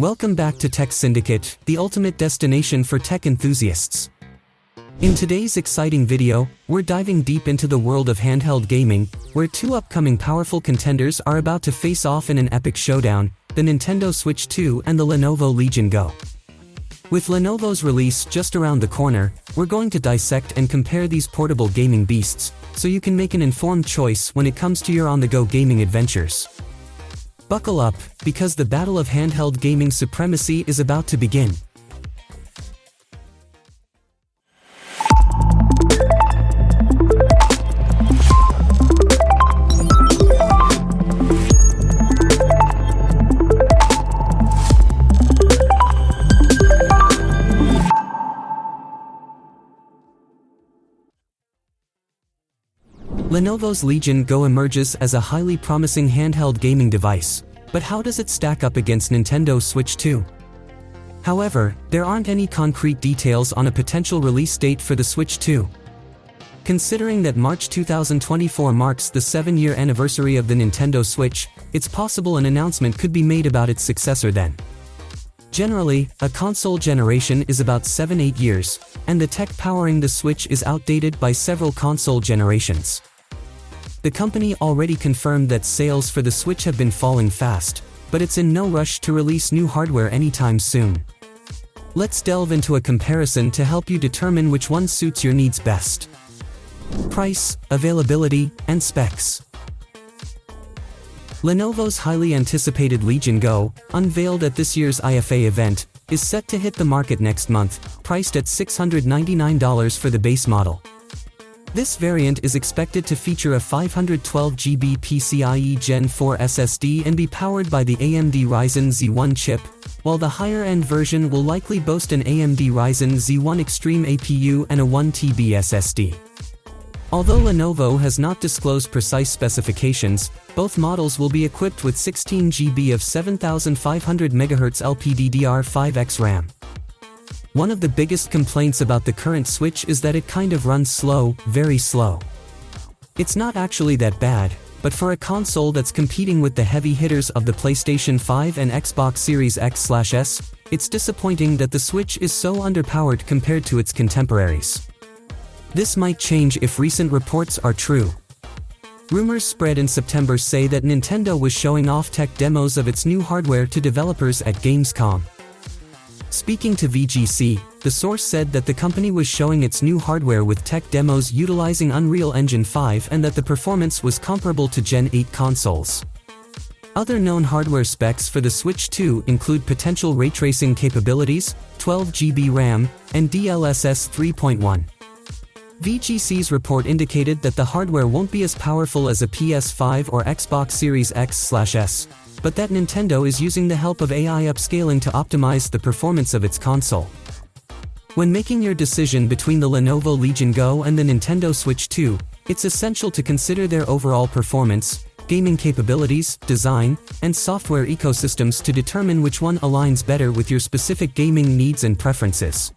Welcome back to Tech Syndicate, the ultimate destination for tech enthusiasts. In today's exciting video, we're diving deep into the world of handheld gaming, where two upcoming powerful contenders are about to face off in an epic showdown, the Nintendo Switch 2 and the Lenovo Legion Go. With Lenovo's release just around the corner, we're going to dissect and compare these portable gaming beasts, so you can make an informed choice when it comes to your on-the-go gaming adventures. Buckle up, because the battle of handheld gaming supremacy is about to begin. Lenovo's Legion Go emerges as a highly promising handheld gaming device, but how does it stack up against Nintendo Switch 2? However, there aren't any concrete details on a potential release date for the Switch 2. Considering that March 2024 marks the 7-year anniversary of the Nintendo Switch, it's possible an announcement could be made about its successor then. Generally, a console generation is about 7-8 years, and the tech powering the Switch is outdated by several console generations. The company already confirmed that sales for the Switch have been falling fast, but it's in no rush to release new hardware anytime soon. Let's delve into a comparison to help you determine which one suits your needs best. Price, availability, and specs. Lenovo's highly anticipated Legion Go, unveiled at this year's IFA event, is set to hit the market next month, priced at $699 for the base model. This variant is expected to feature a 512GB PCIe Gen 4 SSD and be powered by the AMD Ryzen Z1 chip, while the higher-end version will likely boast an AMD Ryzen Z1 Extreme APU and a 1TB SSD. Although Lenovo has not disclosed precise specifications, both models will be equipped with 16GB of 7500 MHz LPDDR5X RAM. One of the biggest complaints about the current Switch is that it kind of runs slow, very slow. It's not actually that bad, but for a console that's competing with the heavy hitters of the PlayStation 5 and Xbox Series X/S, it's disappointing that the Switch is so underpowered compared to its contemporaries. This might change if recent reports are true. Rumors spread in September say that Nintendo was showing off tech demos of its new hardware to developers at Gamescom. Speaking to VGC, the source said that the company was showing its new hardware with tech demos utilizing Unreal Engine 5 and that the performance was comparable to Gen 8 consoles. Other known hardware specs for the Switch 2 include potential ray tracing capabilities, 12GB RAM, and DLSS 3.1. VGC's report indicated that the hardware won't be as powerful as a PS5 or Xbox Series X/S, but that Nintendo is using the help of AI upscaling to optimize the performance of its console. When making your decision between the Lenovo Legion Go and the Nintendo Switch 2, it's essential to consider their overall performance, gaming capabilities, design, and software ecosystems to determine which one aligns better with your specific gaming needs and preferences.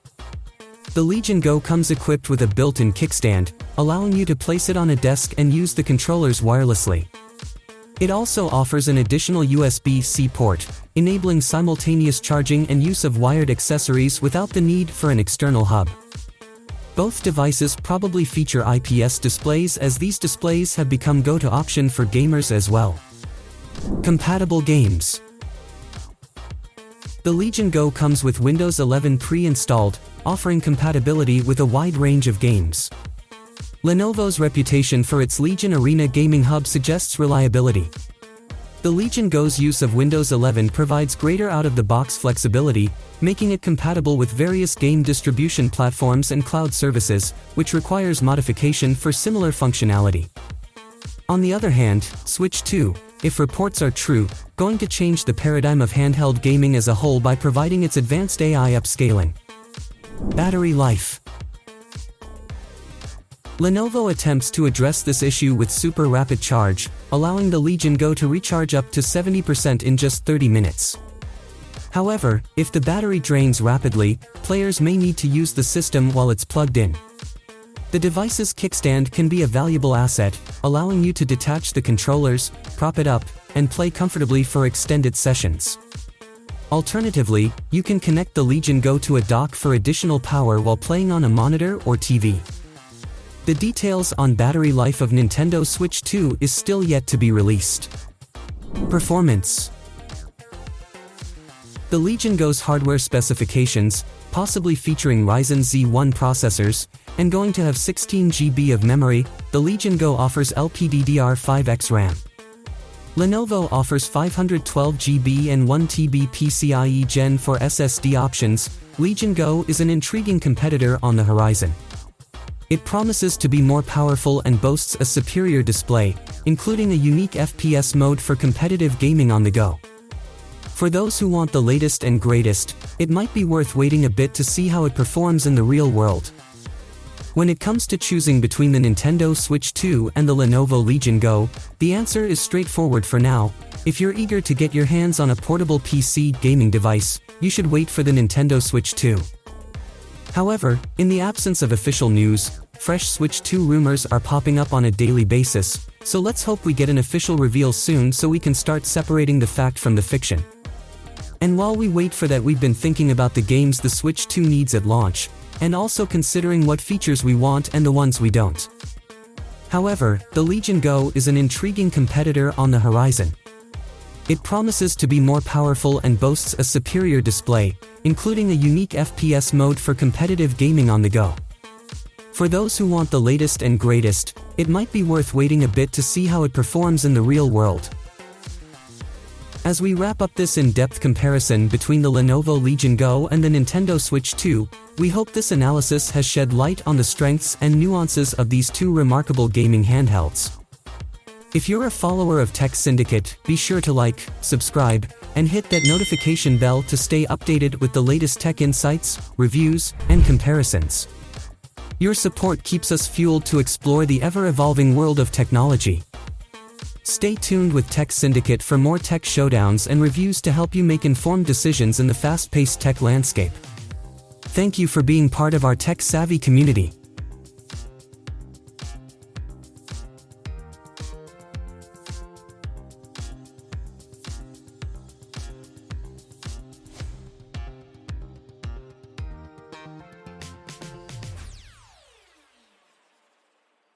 The Legion Go comes equipped with a built-in kickstand, allowing you to place it on a desk and use the controllers wirelessly. It also offers an additional USB-C port, enabling simultaneous charging and use of wired accessories without the need for an external hub. Both devices probably feature IPS displays, as these displays have become go-to option for gamers as well. Compatible games. The Legion Go comes with Windows 11 pre-installed, offering compatibility with a wide range of games. Lenovo's reputation for its Legion Arena gaming hub suggests reliability. The Legion Go's use of Windows 11 provides greater out-of-the-box flexibility, making it compatible with various game distribution platforms and cloud services, which requires modification for similar functionality. On the other hand, Switch 2, if reports are true, going to change the paradigm of handheld gaming as a whole by providing its advanced AI upscaling. Battery life. Lenovo attempts to address this issue with super rapid charge, allowing the Legion Go to recharge up to 70% in just 30 minutes. However, if the battery drains rapidly, players may need to use the system while it's plugged in. The device's kickstand can be a valuable asset, allowing you to detach the controllers, prop it up, and play comfortably for extended sessions. Alternatively, you can connect the Legion Go to a dock for additional power while playing on a monitor or TV. The details on battery life of Nintendo Switch 2 is still yet to be released. Performance. The Legion Go's hardware specifications, possibly featuring Ryzen Z1 processors, and going to have 16 GB of memory, the Legion Go offers LPDDR5X RAM. Lenovo offers 512 GB and 1 TB PCIe Gen 4 SSD options. Legion Go is an intriguing competitor on the horizon. It promises to be more powerful and boasts a superior display, including a unique FPS mode for competitive gaming on the go. For those who want the latest and greatest, it might be worth waiting a bit to see how it performs in the real world. When it comes to choosing between the Nintendo Switch 2 and the Lenovo Legion Go, the answer is straightforward for now. If you're eager to get your hands on a portable PC gaming device, you should wait for the Nintendo Switch 2. However, in the absence of official news, fresh Switch 2 rumors are popping up on a daily basis, so let's hope we get an official reveal soon so we can start separating the fact from the fiction. And while we wait for that, we've been thinking about the games the Switch 2 needs at launch, and also considering what features we want and the ones we don't. However, the Legion Go is an intriguing competitor on the horizon. It promises to be more powerful and boasts a superior display, including a unique FPS mode for competitive gaming on the go. For those who want the latest and greatest, it might be worth waiting a bit to see how it performs in the real world. As we wrap up this in-depth comparison between the Lenovo Legion Go and the Nintendo Switch 2, we hope this analysis has shed light on the strengths and nuances of these two remarkable gaming handhelds. If you're a follower of Tech Syndicate, be sure to like, subscribe, and hit that notification bell to stay updated with the latest tech insights, reviews, and comparisons. Your support keeps us fueled to explore the ever-evolving world of technology. Stay tuned with Tech Syndicate for more tech showdowns and reviews to help you make informed decisions in the fast-paced tech landscape. Thank you for being part of our tech-savvy community.